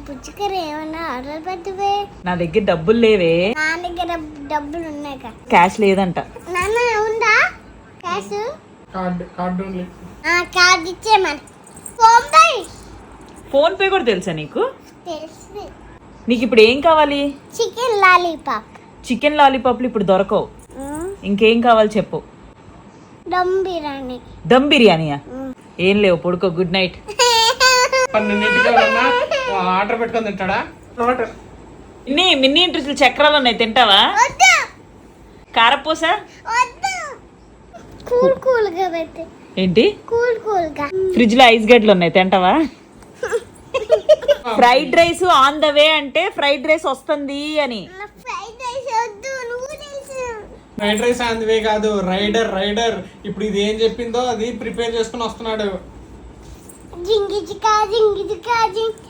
పుచ్చకర ఏమన్నా ఆర్డర్ పెట్టవే. నా దగ్గర డబ్బులు లేవే. నా దగ్గర డబ్బులు ఉన్నాయి కదా. క్యాష్ లేదంట. నాన్న ఉందా క్యాష్? కార్డు కార్డు ఇచ్చేమని. PhonePe. ఫోన్ పే కూడా తెలుసా నీకు? తెలుసు. నీకు ఇప్పుడు ఏం కావాలి? Chicken lollipop. చికెన్ లాలీపాప్లు ఇప్పుడు దొరకవు. ఇంకేం కావాలి చెప్పు. దమ్ బిర్యానీ. దమ్ బిర్యానీయా? ఏం లేవు, పడుకో. Good night. 12 ఆర్డర్ పెట్టుకొని తింటాడా? మిన్నీ ఇంట్రెస్ట్ చక్రాలు ఉన్నాయి, తింటావా? కారపూస కూల్ కూల్ గా పెట్టి. ఏంటి? కూల్ కూల్ గా. ఫ్రిడ్జ్ లో ఐస్ గడ్డలు ఉన్నాయి, తింటావా? Fried rice on the way అంటే ఫ్రైడ్ రైస్ వస్తుంది అని. ఫ్రైడ్ రైస్ వద్దు, నూడిల్స్. ఫ్రైడ్ రైస్ అందువే కాదు, రైడర్. ఇప్పుడు ఇది ఏం చెప్పిందో అది ప్రిపేర్ చేసుకుని వస్తున్నాడు. జింగి చికా జింగి చికా జింగ్